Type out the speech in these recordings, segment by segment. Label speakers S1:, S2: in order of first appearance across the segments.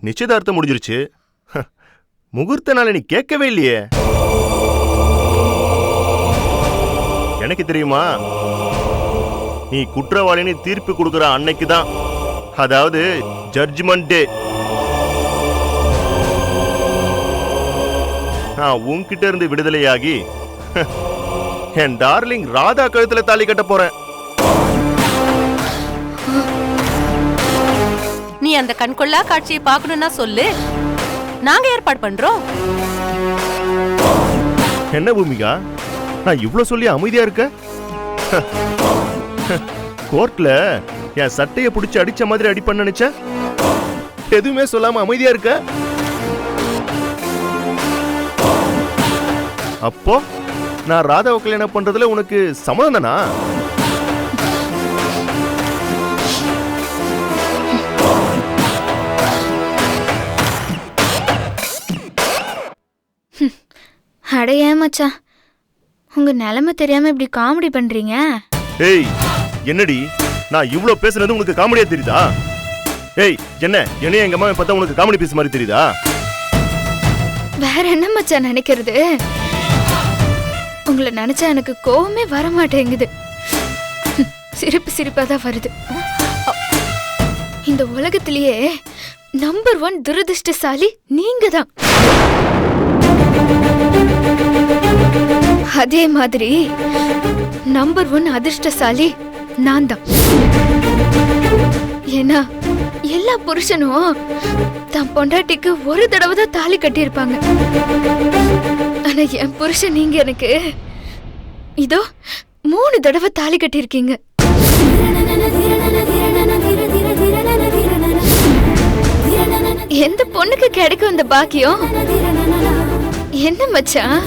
S1: நிச்சயதார்த்தம் முடிஞ்சிருச்சு. முகூர்த்த நாளை நீ கேட்கவே இல்லையே. எனக்கு தெரியுமா, நீ குற்றவாளின்னு தீர்ப்பு கொடுக்கிற அன்னைக்கு தான், அதாவது ஜட்ஜ்மெண்ட் டே, நான் உன்கிட்ட இருந்து விடுதலையாகி என் டார்லிங் ராதா கழுத்துல தாலி கட்ட போறேன்.
S2: நீ அந்த கண்கொள்ளா காட்சியை பார்க்கணும்னா சொல்லு, நாங்க ஏற்பாடு பண்றோம்.
S1: என்ன பூமிகா, நான் இவ்ளோ சொல்லி அமைதியா இருக்க? கோர்ட்ல என் சட்டைய பிடிச்சு அடிச்ச மாதிரி அடிப்பேன்னு நினைச்சேன். எதுவுமே சொல்லாம அமைதியா இருக்க. அப்போ நான் ராதாவை கல்யாணம் பண்றதுல உனக்கு சம்மதம் தானா?
S3: அட ஏன் மச்சான், உங்க நிலைமை தெரியாம இப்படி காமெடி பண்றீங்க?
S1: ஏய் என்னடி, நான் இவ்ளோ பேசுனது உனக்கு காமெடியா தெரியுதா? ஏய் என்னைய எங்க அம்மா பார்த்தா உனக்கு காமெடி பீஸ் மாதிரி தெரியுதா?
S3: வேற என்ன மச்சான் நினைக்கிறது? உங்களை நினைச்சா எனக்கு கோவமே வர மாட்டேங்குது. சிரிப்பா தான் வருது. இந்த உலகத்திலேயே நம்பர் 1 துரதிர்ஷ்டசாலி நீங்க தான். அதே மாதிரி நம்பர் 1 அதிர்ஷ்டசாலி நான் தான். ஏன்னா எல்லா புருஷனும் தன் பொண்டாட்டிக்கு ஒரு தடவை தான் தாலி கட்டியிருப்பாங்க. ஆனா என் புருஷன் நீங்க எனக்கு இதோ 3 தடவை தாலி கட்டியிருக்கீங்க. எந்த பொண்ணுக்கு கிடைக்கும் இந்த பாக்கியம்? என்ன மச்சான்,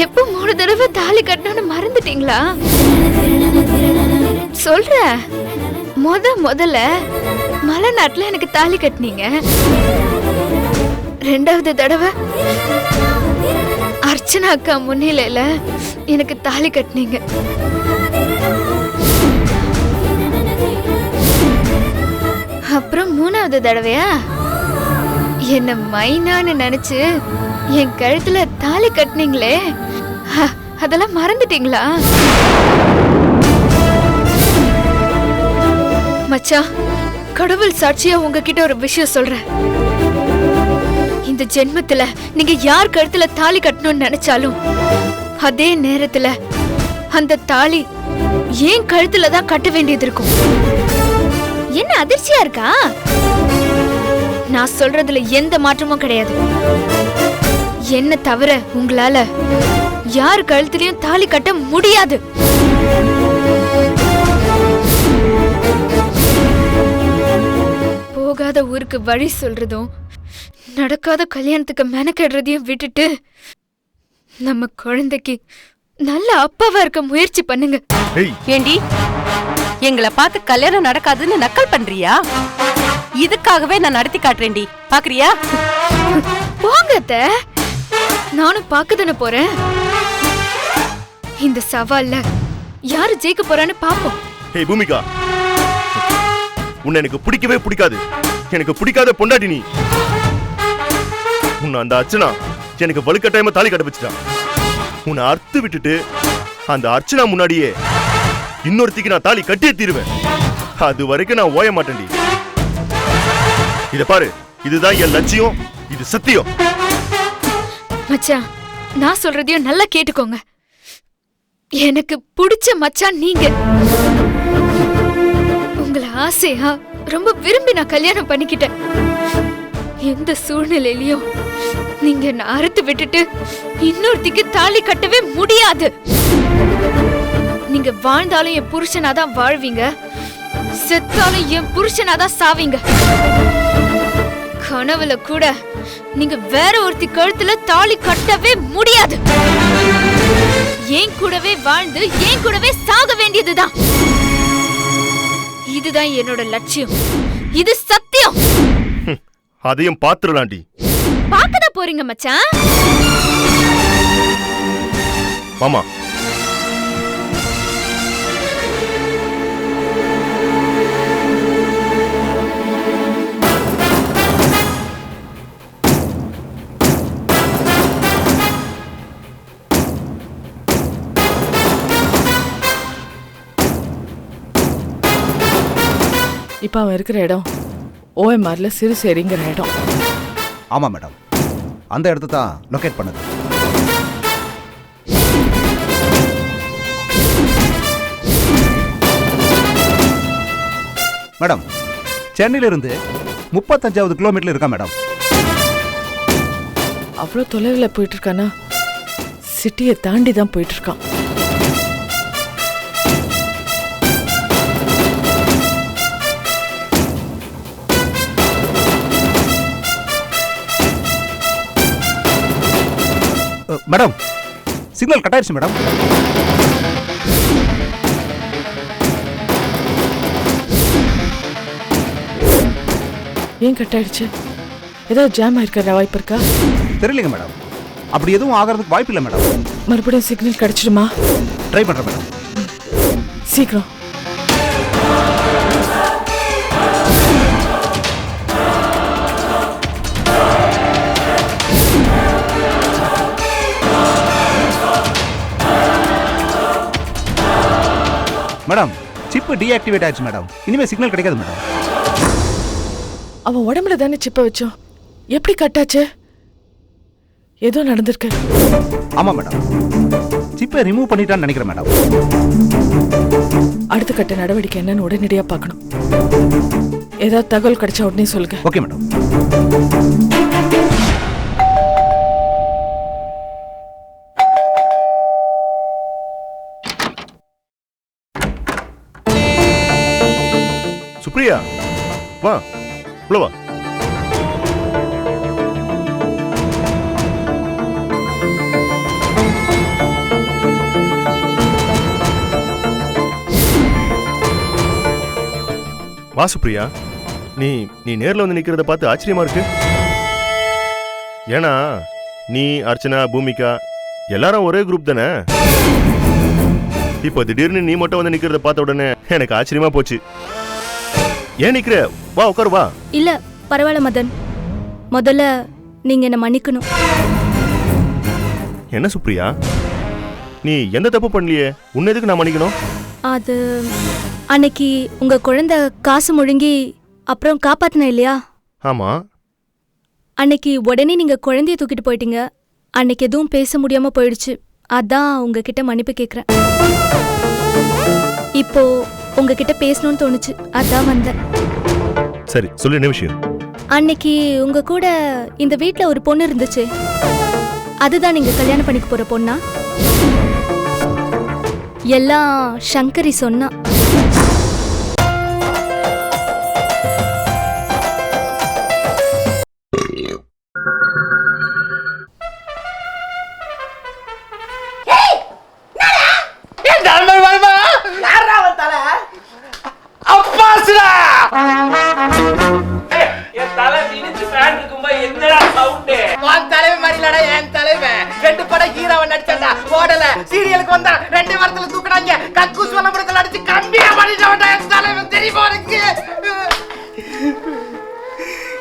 S3: எப்போ 3 தடவை தாலி கட்டணும்னு மறந்துட்டீங்களா? சொல்ற, முதல்ல மலைநாட்டுல எனக்கு தாலி கட்டினீங்க. 2வது தடவை அர்ச்சனா அக்கா முன்னிலையில எனக்கு தாலி கட்டினீங்க. அப்புறம் 3வது தடவையா என்ன மைனான்னு நினைச்சு என் கழுத்துல தாலி கட்டினீங்களே, அதெல்லாம் மறந்துட்டீங்களா? மச்சான், கடவுள் சாட்சியா உங்ககிட்ட ஒரு விஷயம் சொல்றேன். இந்த ஜென்மத்துல நீங்க யார் கழுத்துல தாலி கட்டணும்னு நினைச்சாலும் அதே நேரத்துல அந்த தாலி ஏன் கழுத்துல தான் கட்ட வேண்டியது இருக்கும். என்ன அதிர்ச்சியா இருக்கா? நான் சொல்றதுல எந்த மாற்றமும் கிடையாது. என்ன தவிர உங்களால யார் கழுத்திலையும் தாலி கட்ட முடியாது. போகாத ஊருக்கு வழி சொல்றதும் நடக்காத கல்யாணத்துக்கு மெனக்கெடுறதையும் விட்டுட்டு நம்ம குழந்தைக்கு நல்ல அப்பாவா இருக்க முயற்சி பண்ணுங்க.
S2: ஏண்டி, எங்களை பார்த்து கல்யாணம் நடக்காதுன்னு நக்கல் பண்றியா? இதுக்காகவே நான் நடத்தி காட்டுறேன்டி, பாக்குறியா?
S3: போங்கத்த, நானும் பாக்கதானே போறேன். இந்த சவால்ல யாரு ஜெயிக்க போறான்னு பாப்போம்.
S1: ஏய் பூமிகா, உன்னை எனக்கு பிடிக்கவே பிடிக்காது. எனக்கு பிடிக்காத பொண்டாட்டி நீ. உன்னை அந்த அர்ச்சனா எனக்கு வலுக்கட்டாயமா தாலி கட்ட வச்சுட்டான். உன்னை அறுத்து விட்டுட்டு அந்த அர்ச்சனா முன்னாடியே இன்னொருத்திக்கு நான் தாலி கட்டியே தீருவேன். அது வரைக்கும் நான் ஓய மாட்டேன்டி. இத பாரு, இதுதான் என் லட்சியம், இது சத்தியம்.
S3: மச்சான், நான் சொல்றதையும் நல்லா கேட்டுக்கோங்க. எனக்கு பிடிச்ச மச்சான் நீங்க. உங்களை ஆசையா ரொம்ப விரும்பி நான் கல்யாணம் பண்ணிக்கிட்டேன். எந்த சூழ்நிலையிலயும் நீங்க என்ன அறுத்து விட்டுட்டு இன்னொருத்திக்கு தாலி கட்டவே முடியாது. நீங்க வாழ்ந்தாலும் என் புருஷனாதான் வாழ்வீங்க, செத்தாலும் என் புருஷனாதான் சாவீங்க. கனவுல கூட நீங்க வேற ஒருத்தி கழுத்துல தாலி கட்டவே முடியாது. ஏன் கூடவே வாழ்ந்து ஏன் கூடவே சாக வேண்டியதுதான். இதுதான் என்னோட லட்சியம், இது சத்தியம்.
S1: அதையும் பாத்துறலாண்டி.
S3: பாக்கதா போறீங்க மச்சான்.
S1: மாமா,
S4: இப்போ அவன் இருக்கிற இடம் ஓஎம்ஆர்ல சிறுசேரிங்கிற இடம்.
S5: ஆமாம் மேடம், அந்த இடத்த தான் லொக்கேட் பண்ணுது. மேடம், சென்னையிலிருந்து 35வது கிலோமீட்டர் இருக்கா மேடம்.
S4: அவ்வளோ தொலைவில் போயிட்டு இருக்கானா? சிட்டியை தாண்டி தான் போயிட்டு இருக்கான்.
S5: மேடம், சிக்னல் கட் ஆயிடுச்சு மேடம்.
S4: ஏன் கட் ஆயிடுச்சு? ஏதாவது ஜாம் ஆயிருக்கிற வாய்ப்பு இருக்கா?
S5: தெரியலைங்க மேடம், அப்படி எதுவும் ஆகிறதுக்கு வாய்ப்பு இல்லை மேடம்.
S4: மறுபடியும் சிக்னல் கிடைச்சிடுமா?
S5: ட்ரை பண்ணுறேன் மேடம்.
S4: சீக்கிரம்.
S5: மேடம், சிப்பு டீஆக்டிவேட் ஆயிடுச்சு மேடம். இனிமேல் சிக்னல் கிடைக்காது மேடம்.
S4: அவன் உடம்புல தானே சிப்ப வச்சோம், எப்படி கட்டாச்சு? ஏதோ நடந்திருக்கு.
S5: ஆமாம் மேடம், சிப்பை ரிமூவ் பண்ணிட்டான்னு நினைக்கிறேன் மேடம்.
S4: அடுத்த கட்ட நடவடிக்கை என்னன்னு உடனடியாக பார்க்கணும். ஏதாவது தகவல் கிடைச்சா உடனே சொல்லுங்க.
S5: Okay madam.
S1: சுப்ரியா, வா உள்ள வா. வா சுப்ரியா, நீ நேர்ல வந்து நிக்கிறத பார்த்து ஆச்சரியமா இருக்கு. ஏன்னா நீ, அர்ச்சனா, பூமிகா எல்லாரும் ஒரே குரூப் தானே. இப்போ திடீர்னு நீ மட்டும் வந்து நிக்கிறத பார்த்த உடனே எனக்கு ஆச்சரியமா போச்சு. ஏன் நிக்கிற? வா உட்காரு வா.
S3: இல்ல பரவாயில்ல மதன், முதல்ல நீங்க என்ன மன்னிக்கணும்.
S1: என்ன சுப்ரியா, நீ எந்த தப்பு பண்ணலையே, உன்னை எதுக்கு நான் மன்னிக்கணும்?
S3: அது அன்னைக்கு உங்க குழந்தை காசு முழுங்கி அப்புறம் காப்பாத்தின இல்லையா?
S1: ஆமா.
S3: அன்னைக்கு உடனே நீங்க குழந்தைய தூக்கிட்டு போயிட்டீங்க. அன்னைக்கு எதுவும் பேச முடியாம போயிடுச்சு. அதான் உங்ககிட்ட மன்னிப்பு கேக்குறேன். இப்போ உங்ககிட்ட பேசணும்னு தோணுச்சு, அதான் வந்தேன்.
S1: சரி சொல்லு, என்ன விஷயம்?
S3: அன்னைக்கு உங்க கூட இந்த வீட்ல ஒரு பொண்ணு இருந்துச்சு, அதுதான் நீங்க கல்யாணம் பண்ணிக்க போற பொண்ணா? எல்லாம் சங்கரி சொன்னா.
S6: சீரியலுக்கு வந்தா 2 வாரத்துல தூக்குறாங்க. கக்கூஸ் வலம்புறத்துல அடிச்சு கம்பியா பண்ணிட்டவன்டா என் தலைவன், தெரியுமா உனக்கு?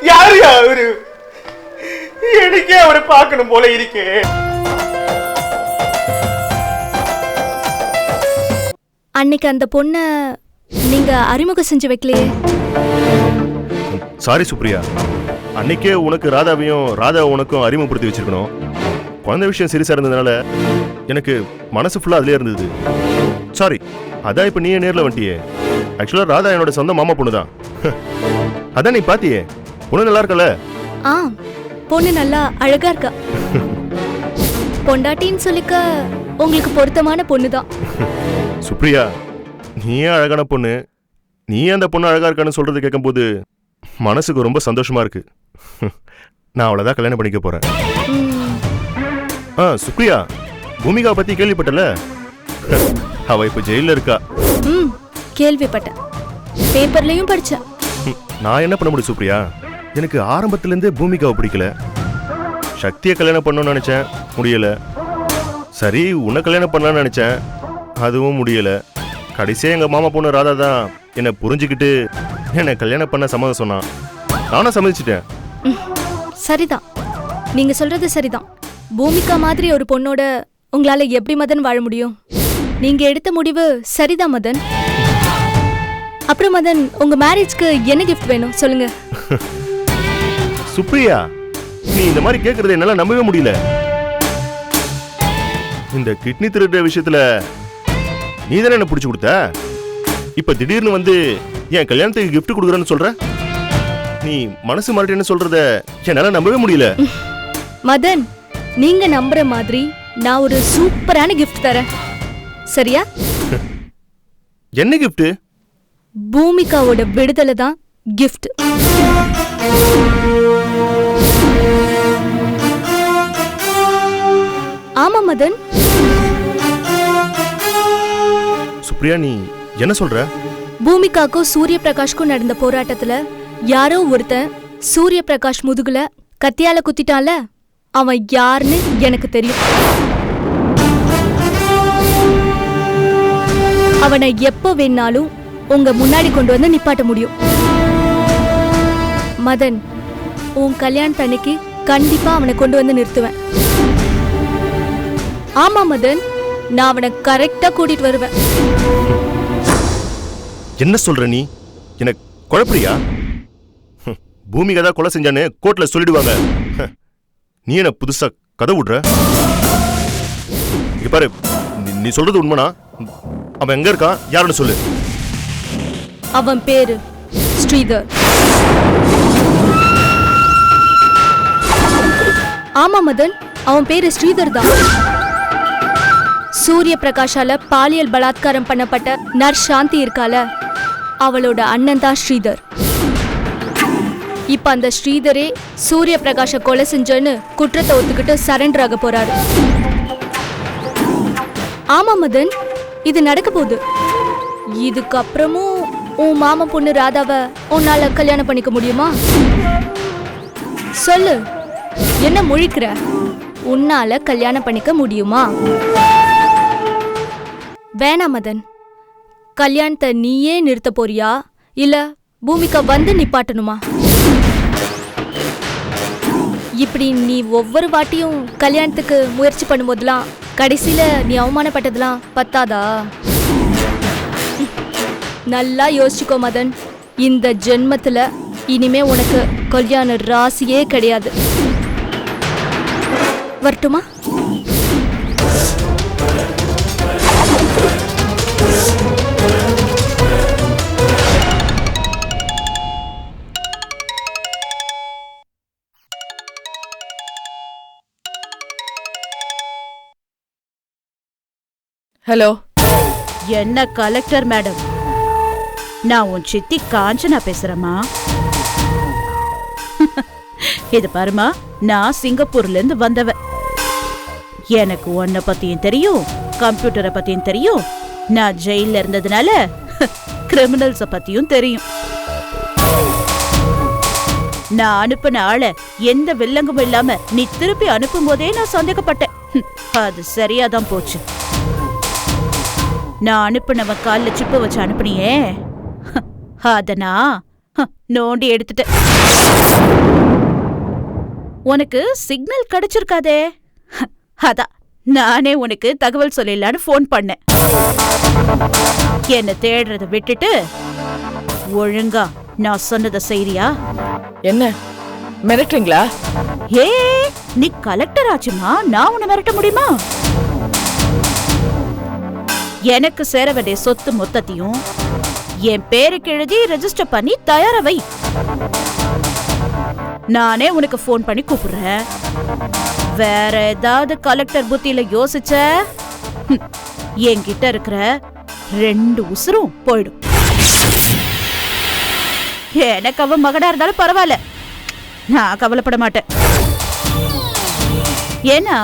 S6: யாரு அவரு? எனக்கே அவரை பார்க்கணும் போல இருக்கு.
S3: அன்னைக்கு அந்த பொண்ண நீங்க அறிமுகம் செஞ்சு வைக்கலையே.
S1: சாரி சுப்ரியா, அன்னைக்கே உனக்கு ராதாவையும் ராதா உனக்கும் அறிமுகப்படுத்தி வச்சிருக்கணும். குழந்தை விஷயம் சீரியஸா இருந்ததுனால எனக்கு மனசு ஃபுல்லா அதுலயே இருந்தது. சாரி. அதான் இப்ப நீயே நேர்ல வந்துட்டியே. ஆக்சுவலா ராதா என்னோட சொந்த மாமா பொண்ணு தான். அதான் நீ பாத்தியே, பொண்ணு நல்லா இருக்கல?
S3: ஆ, பொண்ணு நல்லா அழகா இருக்கா. பொண்டாட்டின்னு சொல்லிக்க உங்களுக்கு பொருத்தமான பொண்ணு தான்.
S1: சுப்ரியா, நீயே அழகான பொண்ணு, நீயே அந்த பொண்ணு அழகா இருக்கான்னு சொல்றது கேட்கும்போது மனசுக்கு ரொம்ப சந்தோஷமா இருக்கு. நான் அவளதான் கல்யாணம் பண்ணிக்க போறேன். சுப்ரியா, பூமிகா பத்தி கேள்விப்பட்டல? அவ இப்ப ஜெயில இருக்கா.
S3: கேள்விப்பட்டேன், பேப்பர்லயும் படிச்சேன்.
S1: நான் என்ன பண்ண முடியும் சுப்ரியா? எனக்கு ஆரம்பத்துல இருந்தே பூமிகாவை பிடிக்கல. சக்தியை கல்யாணம் பண்ணணும்னு நினைச்சேன், முடியல. சரி, உன்னை கல்யாணம் பண்ணலாம்னு நினைச்சேன், அதுவும் முடியல. கடைசியா எங்க மாமா பொண்ணு ராதா தான் என்னை புரிஞ்சுக்கிட்டு என்னை கல்யாணம் பண்ண சம்மதம் சொன்னான். நானும் சம்மதிச்சிட்டேன்.
S3: சரிதான், நீங்க சொல்றது சரிதான். பூமிகா மாதிரி ஒரு பொண்ணோட உங்களால எப்படி மதன் வாழ முடியும்? நீங்க எடுத்த முடிவு சரிதான் மதன்.
S7: அப்புறம் மதன், உங்க மேரேஜ்க்கு என்ன கிஃப்ட் வேணும் சொல்லுங்க.
S1: சுப்ரியா, நீ இந்த மாதிரி கேக்குறதை என்னால நம்பவே முடியல. இந்த கிட்னி திருடுற விஷயத்துல நீ தானே என்ன பிடிச்சு கொடுத்த. இப்ப திடீர்னு வந்து என் கல்யாணத்துக்கு கிஃப்ட் கொடுக்குறேன்னு சொல்ற. நீ மனசு மாறிட்டேன்னு சொல்றத என்னால நம்பவே முடியல.
S7: மதன், நீங்க நம்புற மாதிரி நான் ஒரு சூப்பரான கிஃப்ட் தரேன், சரியா?
S1: என்ன கிஃப்ட்?
S7: பூமிகாவோட விடுதலை தான் கிஃப்ட். ஆமா மதன்.
S1: சுப்ரியா, நீ என்ன சொல்ற?
S7: பூமிகாக்கும் சூரிய பிரகாஷ்க்கும் நடந்த போராட்டத்துல யாரோ ஒருத்தன் சூரிய பிரகாஷ் முதுகுல கத்தியால குத்திட்டான்ல, அவன் யாருன்னு எனக்கு தெரியும். அவனை எப்ப வேணாலும் உங்க முன்னாடி கொண்டு வந்து நிப்பாட்ட முடியும். மதன், உன் கல்யாணத்தன்னைக்கு கண்டிப்பா அவனை கொண்டு வந்து நிறுத்துவேன். ஆமா மதன், நான் அவனை கரெக்டா கூட்டிட்டு வருவேன்.
S1: என்ன சொல்ற நீ? எனக்கு குழப்பறியா? பூமிகா தான் கொலை செஞ்சான்னு கோர்ட்ல சொல்லிடுவாங்க. நீ என்ன புதுசா கதை விடுற? இங்க பாரு, நீ சொல்றது உண்மைனா அவன் எங்க இருக்கான், யாருன்னு சொல்லு.
S7: அவன் பேரு ஸ்ரீதர். ஆமா மதன், அவன் பேரு ஸ்ரீதர் தான். சூரிய பிரகாஷால பாலியல் பலாத்காரம் பண்ணப்பட்ட நர்ஸ் சாந்தி இருக்கால, அவளோட அண்ணன் தான் ஸ்ரீதர். இப்ப அந்த ஸ்ரீதரே சூரிய பிரகாஷ கொலை செஞ்சன்னு குற்றத்தை ஒத்துக்கிட்டு சரண்டர் ஆக போறாரு. ஆமா மதன், இது நடக்க போகுது. இதுக்கப்புறமும் உன் மாமா பொண்ணு ராதாவை உன்னால கல்யாணம் பண்ணிக்க முடியுமா? சொல்லு, என்ன முழிக்கிற? உன்னால கல்யாணம் பண்ணிக்க முடியுமா? வேணாம் மதன், கல்யாணத்தை நீயே நிறுத்த போறியா இல்ல பூமிகா வந்து நிப்பாட்டணுமா? இப்படி நீ ஒவ்வொரு வாட்டியும் கல்யாணத்துக்கு முயற்சி பண்ணும்போதெல்லாம் கடைசியில நீ அவமானப்பட்டதெல்லாம் பத்தாதா? நல்லா யோசிச்சுக்கோ மதன், இந்த ஜென்மத்துல இனிமே உனக்கு கல்யாண ராசியே கிடையாது. வரட்டுமா?
S4: ஹலோ.
S8: என்ன கலெக்டர் மேடம், நான் உன் சித்தி காஞ்சனா பேசுறேம்மா. இது பாருமா, நான் சிங்கப்பூர்ல இருந்து வந்தவ. எனக்கு உன்னை பத்தியும் தெரியும், கம்ப்யூட்டரை பத்தியும் தெரியும். நான் ஜெயில இருந்ததுனால கிரிமினல்ஸ பத்தியும் தெரியும். நான் அனுப்பின ஆளை எந்த வில்லங்கும் இல்லாம நீ திருப்பி அனுப்பும் போதே நான் சந்தேகப்பட்டேன். அது சரியாதான் போச்சு. நான் அனுப்பினவன் காலில் சிப்ப வச்சு அனுப்பினியே, அத நான் நோண்டி எடுத்துட்டேன். உனக்கு சிக்னல் கிடைச்சிருக்காதே, அதான் நானே உனக்கு தகவல் சொல்லலான்னு போன் பண்ணேன். என்ன தேடுறத விட்டுட்டு ஒழுங்கா நான் சொன்னதை செய்றியா?
S4: என்ன மிரட்டுறீங்களா?
S8: ஏ, நீ கலெக்டர் ஆச்சுமா, நான் உன்னை மிரட்ட முடியுமா? எனக்கு சேர வேண்டிய சொத்து மொத்தத்தையும் என் பேருக்கு எழுதி ரெஜிஸ்டர் பண்ணி தயாரா வை. நானே உனக்கு போன் பண்ணி கூப்பிடுறேன். வேற ஏதாவது கலெக்டர் புத்தியில யோசிச்ச என்கிட்ட இருக்கிற 2 உசுரும் போயிடும். எனக்கு அவன் மகனா இருந்தாலும் பரவாயில்ல, நான் கவலைப்பட மாட்டேன். ஏன்னா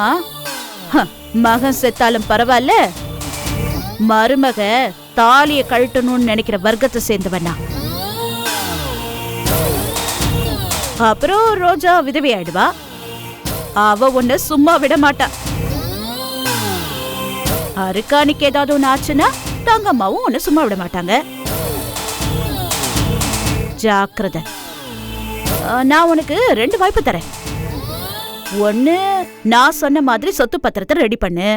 S8: மகன் செத்தாலும் பரவாயில்ல, மருமக தாலிய கழட்டணும்னு நினைக்கிற வர்க்கத்தை சேர்ந்தவனா. அப்புறம் ரோஜா விதவி ஆயிடுவா. அவ உன்னை சும்மா விட மாட்டா. அருக்கானிக்கு ஏதாவது ஒண்ணு ஆச்சுன்னா தங்கம்மாவும் உன்னை சும்மா விட மாட்டாங்க. ஜாக்கிரதை. நான் உனக்கு 2 வாய்ப்பு தரேன். ஒண்ணு, நான் சொன்ன மாதிரி சொத்து பத்திரத்தை ரெடி பண்ணு,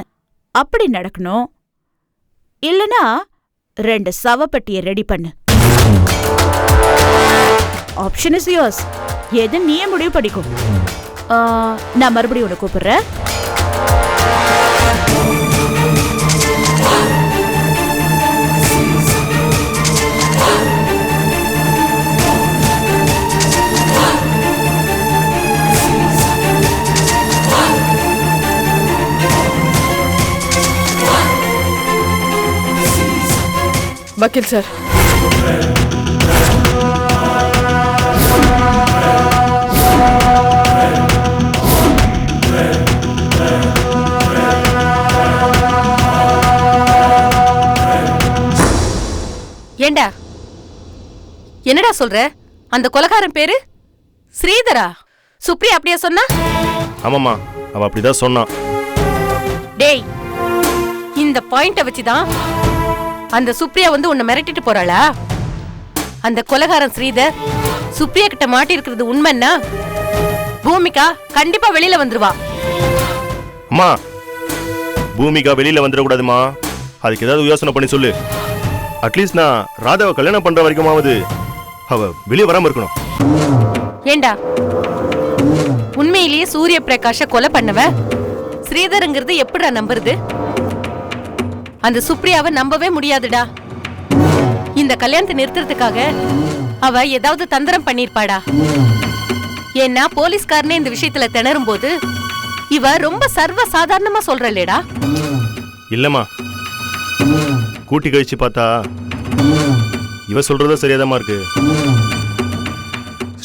S8: அப்படி நடக்கணும். இல்லனா 2 சவப்பெட்டியை ரெடி பண்ணு. Option is yours. எது நீயே முடிவு பண்ணிக்கும். நான் மறுபடியும் உன்னை கூப்பிடுறேன்.
S4: வக்கீல் சார்,
S2: ஏண்டா என்னடா சொல்ற? அந்த கொலைகாரன் பேரு ஸ்ரீதரா? சுப்ரியா அப்படியே சொன்னா?
S1: ஆமாம்மா, அவ அப்படிதான் சொன்னான்.
S2: டேய், இந்த பாயிண்ட வச்சுதான் அந்த சுப்ரியா வந்து உன்னை மிரட்டிட்டு போறாளா? அந்த கொலைகாரன் ஸ்ரீதர் சுப்ரியா கிட்ட மாட்டி இருக்கிறது உண்மைன்னா பூமிகா கண்டிப்பா வெளியில வந்துருவா.
S1: அம்மா, பூமிகா வெளியில வந்துடக்கூடாதுமா. அதுக்கு ஏதாவது யோசனை பண்ணி சொல்லு. அட்லீஸ்ட் நான் ராதாவை கல்யாணம் பண்ற வரைக்குமாவது அவ வெளியே வராம இருக்கணும்.
S2: ஏண்டா, உண்மையிலேயே சூரிய பிரகாஷ கொலை பண்ணவ ஸ்ரீதருங்கிறது எப்படிடா நம்புறது? அந்த சுப்ரியாவை நம்பவே முடியாதுடா. இந்த கல்யாணத்தை நிறுத்துறதுக்காக அவ ஏதாவது தந்திரம் பண்ணிருப்பாடா. ஏன்னா போலீஸ்காரனே இந்த விஷயத்துல திணறும் போது இவ ரொம்ப சர்வ சாதாரணமா சொல்றலேடா.
S1: இல்லம்மா, கூட்டி கழிச்சு பார்த்தா இவ சொல்றதும் சரியாதமா இருக்கு.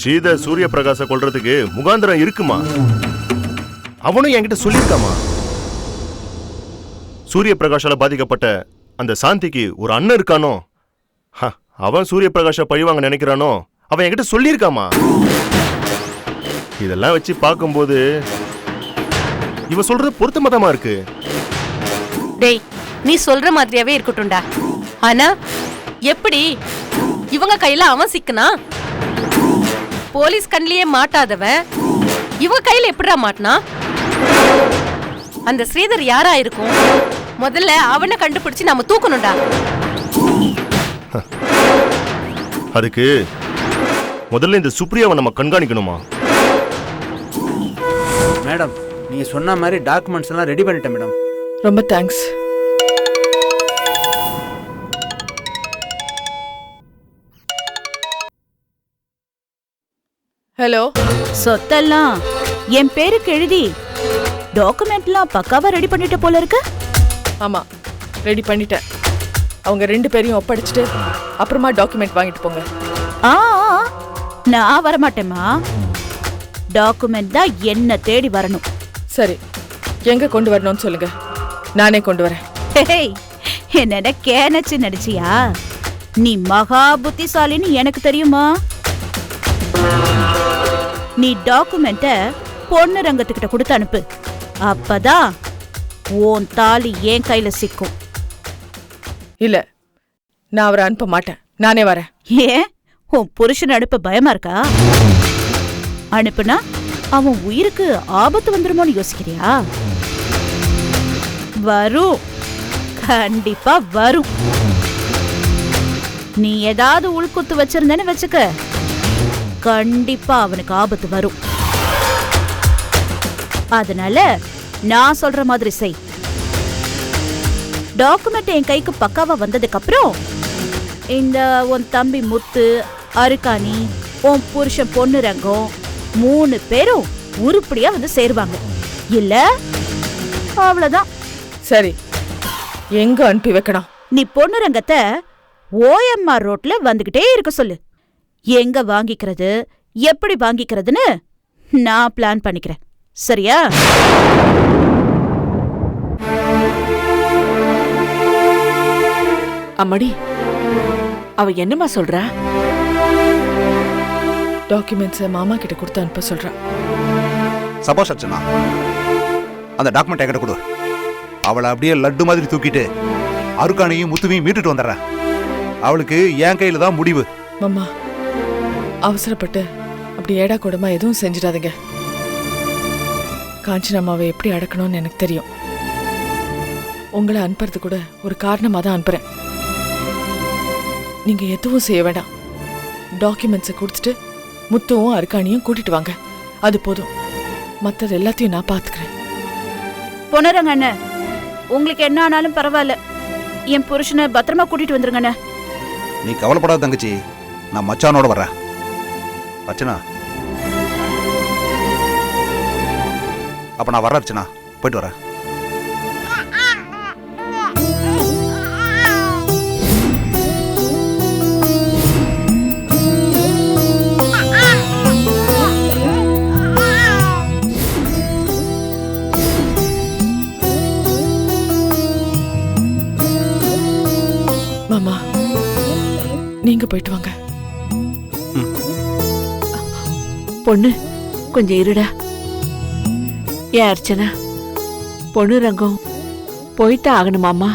S1: ஸ்ரீதர் சூரிய பிரகாச கொல்றதுக்கு முகாந்திரம் இருக்குமா? அவனும் என்கிட்ட சொல்லியிருக்காமா. சூரிய பிரகாஷால பாதிக்கப்பட்ட அந்த சாந்திக்கு ஒரு அண்ணன் இருக்கானோ, அவன் சூரிய பிரகாஷ பழிவாங்க நினைக்கிறானோ, அவன் என்கிட்ட சொல்லியிருக்காமா. இதெல்லாம் வச்சு பார்க்கும்போது இவ சொல்றது பொருத்தமதமா இருக்கு.
S2: டேய், நீ சொல்ற மாதிரியாவே இருக்கட்டும்டா. ஆனா எப்படி இவங்க கையில அவன் சிக்கனா? போலீஸ் கண்ணிலேயே மாட்டாதவன் இவ கையில எப்படிடா மாட்டினா? அந்த ஸ்ரீதர் யாரா இருக்கும்? முதல்ல அவனை கண்டுபிடிச்சு நாம தூக்கணும்டா.
S1: அதுக்கு முதல்ல இந்த சுப்ரியாவை நம்ம கண்காணிக்கணுமா?
S9: மேடம், நீங்க சொன்ன மாதிரி டாக்குமெண்ட்ஸ் எல்லாம் ரெடி பண்ணிட்டேன் மேடம்.
S4: ரொம்ப தேங்க்ஸ். ஹலோ.
S8: சொத்தெல்லாம் என் பேருக்கு எழுதி டாக்குமெண்ட்லாம் பக்காவா ரெடி பண்ணிட்ட போல இருக்கு.
S4: ஆமா, ரெடி பண்ணிட்டேன். அவங்க 2 பேரையும் ஒப்படைச்சிட்டு அப்புறமா டாக்குமெண்ட் வாங்கிட்டு போங்க.
S8: ஆ, நான் வரமாட்டேம்மா. டாக்குமெண்ட் தான் என்ன தேடி வரணும்.
S4: சரி, எங்க கொண்டு வரணும்னு சொல்லுங்க, நானே கொண்டு வரேன்.
S8: என்னடா கேனச்சு நடிச்சியா? நீ மகா புத்திசாலின்னு எனக்கு தெரியுமா? நீ டாக்குமெண்ட்ட பொண்ணு ரங்கத்துக்கிட்ட கொடுத்து அனுப்பு. அப்பதான் உன் தாலி என் கையில சிக்கும்.
S4: இல்ல, நான் அவரை அனுப்ப மாட்டேன், நானே வரேன்.
S8: ஏன், உன் புருஷன் அனுப்ப பயமா இருக்கா? அனுப்புனா அவன் உயிருக்கு ஆபத்து வந்துருமோன்னு யோசிக்கிறியா? வரும், கண்டிப்பா வரும். நீ ஏதாவது உள்குத்து வச்சிருந்தேன்னு வச்சுக்க, கண்டிப்பா அவனுக்கு ஆபத்து வரும். அதனால நான் சொல்ற மாதிரி செய். டாக்குமெண்ட் என் கைக்கு பக்காவா வந்ததுக்கு அப்புறம் இந்த உன் தம்பி முத்து, அருக்காணி, உன் புருஷன் பொண்ணு ரங்கம் 3 பேரும் உருப்படியா வந்து சேருவாங்க. இல்ல அவ்வளவுதான்.
S4: சரி, எங்க அனுப்பி வைக்கணும்?
S8: நீ பொண்ணு ரங்கத்தை OMR ரோட்ல வந்துகிட்டே இருக்க சொல்லு. எங்க வாங்கிக்கிறது, எப்படி வாங்கிக்கிறதுன்னு நான் பிளான் பண்ணிக்கிறேன். சரியா?
S4: அம்மாடி, அவ என்னமா சொல்றா? டாக்குமெண்ட்ஸ் மாமா கிட்ட கொடுத்து அனுப்ப சொல்றா.
S5: சபாஷ் அர்ச்சனா, அந்த டாக்குமெண்ட் என்கிட்ட கொடு. அவளை அப்படியே லட்டு மாதிரி தூக்கிட்டு அருக்கானையும் முத்துவையும் மீட்டுட்டு வந்துடுறேன். அவளுக்கு என் கையில தான் முடிவு.
S4: மாமா, அவசரப்பட்டு அப்படி ஏடா கூடமா எதுவும் செஞ்சிடாதீங்க. காஞ்சனாமாவை எப்படி அடக்கணும்னு எனக்கு தெரியும். உங்களை அனுப்புறது கூட ஒரு காரணமா தான் அனுப்புறேன். நீங்க எதுவும் செய்ய வேண்டாம். டாக்குமெண்ட்ஸை கொடுத்துட்டு முத்துவும் அருக்காணியும் கூட்டிட்டு வாங்க. அது போதும். மத்தது எல்லாத்தையும் நான் பாத்துக்கிறேன்.
S8: பொண்ணுறங்க அண்ணன், உங்களுக்கு என்ன ஆனாலும் பரவாயில்ல, என் புருஷனை பத்திரமா கூட்டிட்டு வந்துருங்க அண்ணன்.
S5: நீ கவலைப்படாத தங்கச்சி, நான் மச்சானோட வர்றேன். அர்ச்சனா, அப்ப நான் வர்றேன் அர்ச்சனா, போயிட்டு வரேன்.
S4: மாமா, நீங்க போயிட்டு வாங்க.
S10: பொண்ணு கொஞ்சம் இருடா. ஏன் அர்ச்சனா, பொண்ணு ரங்கம் போய்தான் ஆகணுமாம்மா?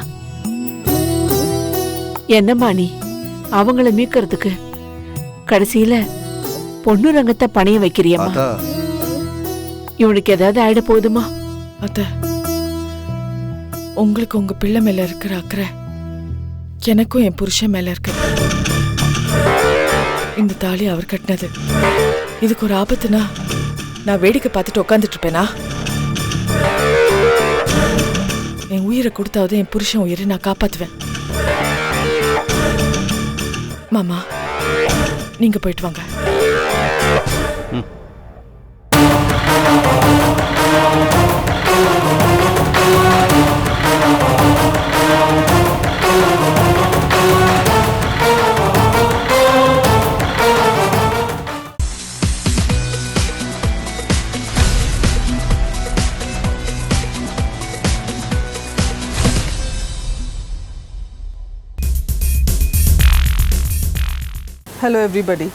S10: என்னம்மா நீ அவங்கள மீட்கிறதுக்கு கடைசியில பொண்ணு ரங்கத்தை பணைய வைக்கிறியம்மா? இவனுக்கு ஏதாவது ஆயிட போகுதுமா?
S4: அத்த, உங்களுக்கு உங்க பிள்ளை மேல இருக்கிற அக்கறை எனக்கும் என் புருஷன் மேல இருக்கு. இந்த தாலி அவர் கட்டினது. இதுக்கு ஒரு ஆபத்துனா நான் வேடிக்கை பார்த்துட்டு உட்காந்துட்டு இருப்பேனா? என் உயிரை கொடுத்தாவது என் புருஷன் உயிரை நான் காப்பாத்துவேன். மாமா, நீங்க போயிட்டு வாங்க.
S11: Hello everybody.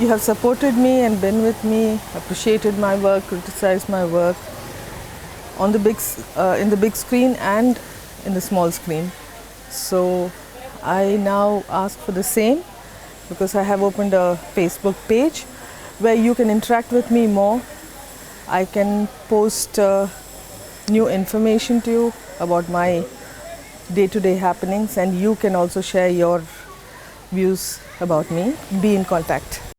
S11: You have supported me and been with me, appreciated my work, criticized my work on the in the big screen and in the small screen. So I now ask for the same, because I have opened a Facebook page where you can interact with me more. I can post new information to you about my day-to-day happenings, and you can also share your views about me. Be in contact.